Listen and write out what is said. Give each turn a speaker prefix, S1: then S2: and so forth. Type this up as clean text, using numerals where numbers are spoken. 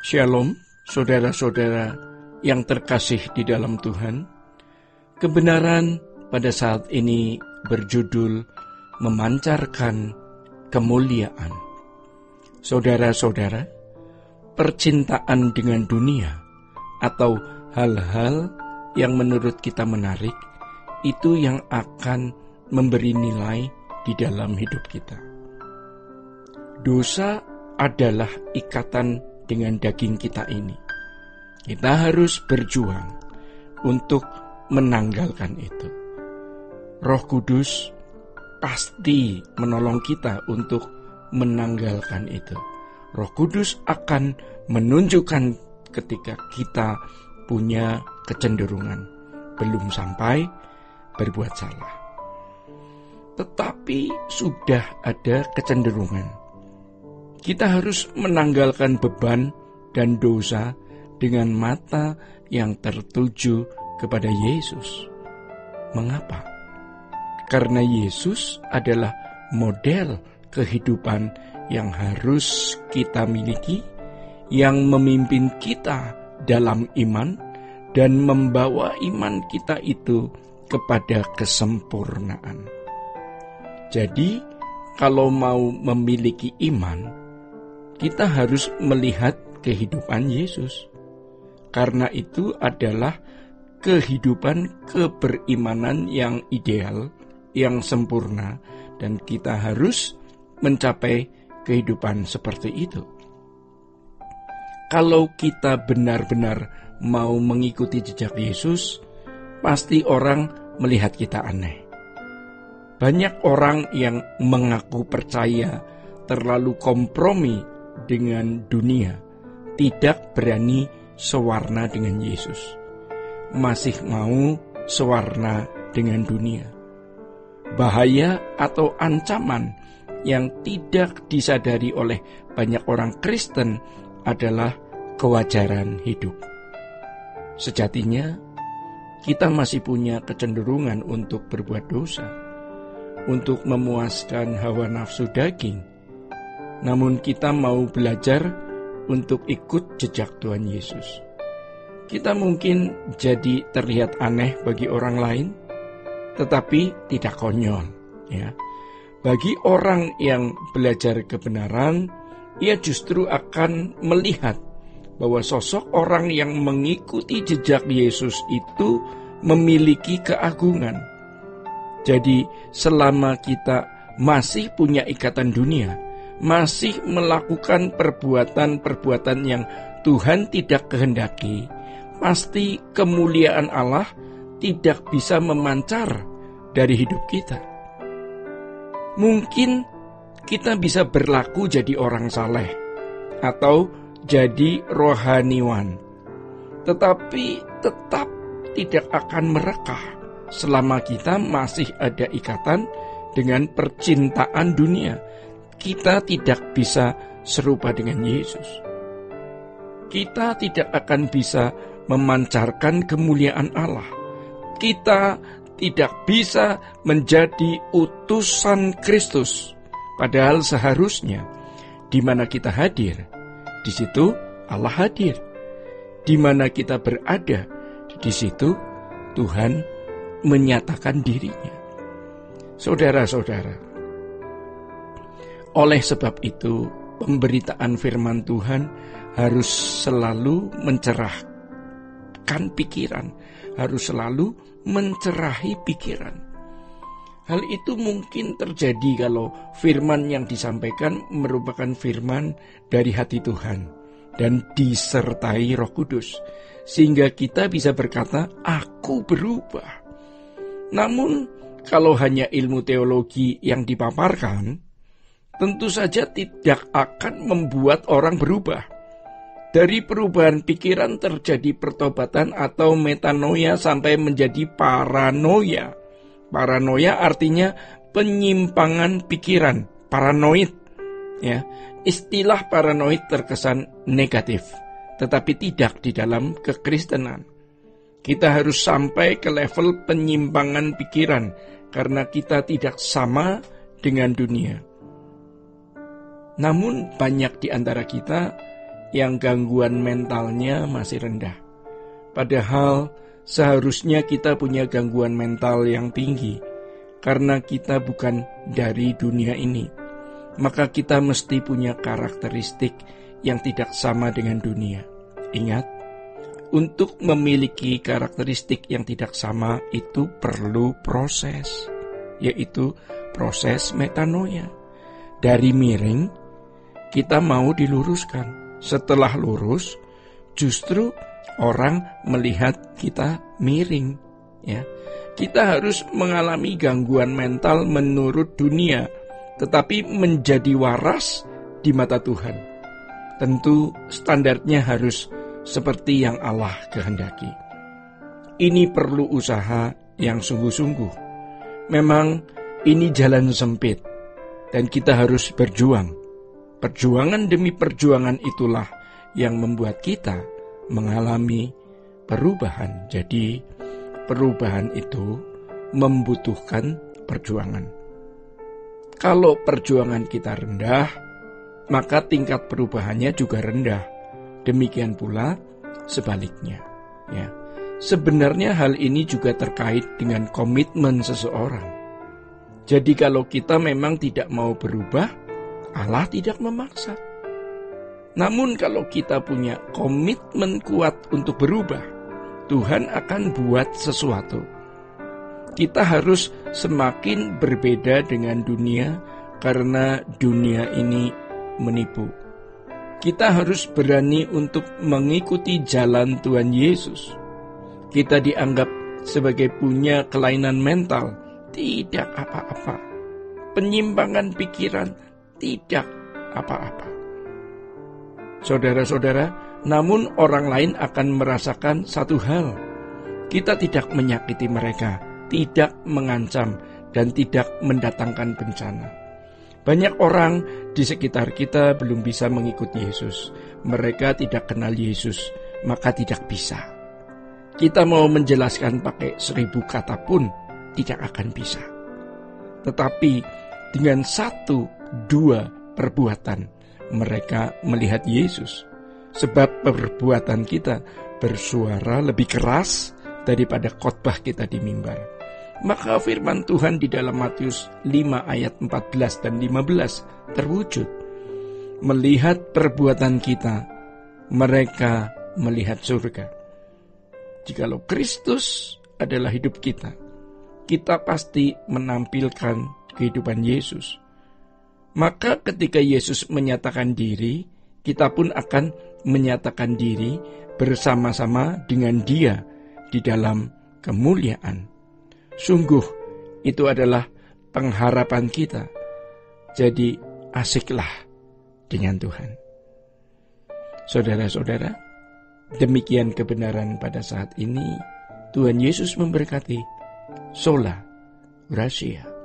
S1: Shalom, saudara-saudara yang terkasih di dalam Tuhan. Kebenaran pada saat ini berjudul memancarkan kemuliaan. Saudara-saudara, percintaan dengan dunia atau hal-hal yang menurut kita menarik, itu yang akan memberi nilai di dalam hidup kita. Dosa adalah ikatan dengan daging kita ini. Kita harus berjuang untuk menanggalkan itu. Roh Kudus pasti menolong kita untuk menanggalkan itu. Roh Kudus akan menunjukkan ketika kita punya kecenderungan belum sampai berbuat salah, tetapi sudah ada kecenderungan. Kita harus menanggalkan beban dan dosa dengan mata yang tertuju kepada Yesus. Mengapa? Karena Yesus adalah model kehidupan yang harus kita miliki, yang memimpin kita dalam iman dan membawa iman kita itu kepada kesempurnaan. Jadi, kalau mau memiliki iman, kita harus melihat kehidupan Yesus. Karena itu adalah kehidupan keberimanan yang ideal, yang sempurna, dan kita harus mencapai kehidupan seperti itu. Kalau kita benar-benar mau mengikuti jejak Yesus, pasti orang melihat kita aneh. Banyak orang yang mengaku percaya terlalu kompromi dengan dunia, tidak berani sewarna dengan Yesus, masih mau sewarna dengan dunia. Bahaya atau ancaman yang tidak disadari oleh banyak orang Kristen adalah kewajaran hidup. Sejatinya, kita masih punya kecenderungan untuk berbuat dosa, untuk memuaskan hawa nafsu daging. Namun kita mau belajar untuk ikut jejak Tuhan Yesus. Kita mungkin jadi terlihat aneh bagi orang lain, tetapi tidak konyol, ya. Bagi orang yang belajar kebenaran, ia justru akan melihat bahwa sosok orang yang mengikuti jejak Yesus itu memiliki keagungan. Jadi selama kita masih punya ikatan dunia, masih melakukan perbuatan-perbuatan yang Tuhan tidak kehendaki, pasti kemuliaan Allah tidak bisa memancar dari hidup kita. Mungkin kita bisa berlaku jadi orang saleh atau jadi rohaniwan, tetapi tetap tidak akan merekah selama kita masih ada ikatan dengan percintaan dunia. Kita tidak bisa serupa dengan Yesus. Kita tidak akan bisa memancarkan kemuliaan Allah. Kita tidak bisa menjadi utusan Kristus. Padahal seharusnya di mana kita hadir, di situ Allah hadir. Di mana kita berada, di situ Tuhan menyatakan dirinya. Saudara-saudara, oleh sebab itu, pemberitaan firman Tuhan harus selalu mencerahkan pikiran, harus selalu mencerahi pikiran. Hal itu mungkin terjadi kalau firman yang disampaikan merupakan firman dari hati Tuhan dan disertai Roh Kudus, sehingga kita bisa berkata, "Aku berubah." Namun, kalau hanya ilmu teologi yang dipaparkan, tentu saja tidak akan membuat orang berubah. Dari perubahan pikiran terjadi pertobatan atau metanoia sampai menjadi paranoia. Paranoia artinya penyimpangan pikiran, paranoid. Ya, istilah paranoid terkesan negatif, tetapi tidak di dalam kekristenan. Kita harus sampai ke level penyimpangan pikiran karena kita tidak sama dengan dunia. Namun banyak di antara kita yang gangguan mentalnya masih rendah. Padahal seharusnya kita punya gangguan mental yang tinggi, karena kita bukan dari dunia ini. Maka kita mesti punya karakteristik yang tidak sama dengan dunia. Ingat, untuk memiliki karakteristik yang tidak sama itu perlu proses, yaitu proses metanoia. Dari miring, kita mau diluruskan. Setelah lurus, justru orang melihat kita miring. Ya, kita harus mengalami gangguan mental menurut dunia, tetapi menjadi waras di mata Tuhan. Tentu standarnya harus seperti yang Allah kehendaki. Ini perlu usaha yang sungguh-sungguh. Memang ini jalan sempit, dan kita harus berjuang. Perjuangan demi perjuangan itulah yang membuat kita mengalami perubahan. Jadi, perubahan itu membutuhkan perjuangan. Kalau perjuangan kita rendah, maka tingkat perubahannya juga rendah. Demikian pula sebaliknya. Ya. Sebenarnya hal ini juga terkait dengan komitmen seseorang. Jadi kalau kita memang tidak mau berubah, Allah tidak memaksa. Namun kalau kita punya komitmen kuat untuk berubah, Tuhan akan buat sesuatu. Kita harus semakin berbeda dengan dunia karena dunia ini menipu. Kita harus berani untuk mengikuti jalan Tuhan Yesus. Kita dianggap sebagai punya kelainan mental, tidak apa-apa. Penyimpangan pikiran, tidak apa-apa. Saudara-saudara, namun orang lain akan merasakan satu hal. Kita tidak menyakiti mereka, tidak mengancam, dan tidak mendatangkan bencana. Banyak orang di sekitar kita belum bisa mengikuti Yesus. Mereka tidak kenal Yesus, maka tidak bisa. Kita mau menjelaskan pakai 1000 kata pun tidak akan bisa. Tetapi dengan 1-2 perbuatan mereka melihat Yesus. Sebab perbuatan kita bersuara lebih keras daripada khotbah kita di mimbar. Maka firman Tuhan di dalam Matius 5 ayat 14 dan 15 terwujud. Melihat perbuatan kita, mereka melihat surga. Jikalau Kristus adalah hidup kita, kita pasti menampilkan kehidupan Yesus. Maka ketika Yesus menyatakan diri, kita pun akan menyatakan diri bersama-sama dengan Dia di dalam kemuliaan. Sungguh, itu adalah pengharapan kita. Jadi, asiklah dengan Tuhan. Saudara-saudara, demikian kebenaran pada saat ini. Tuhan Yesus memberkati. Sola Gracia.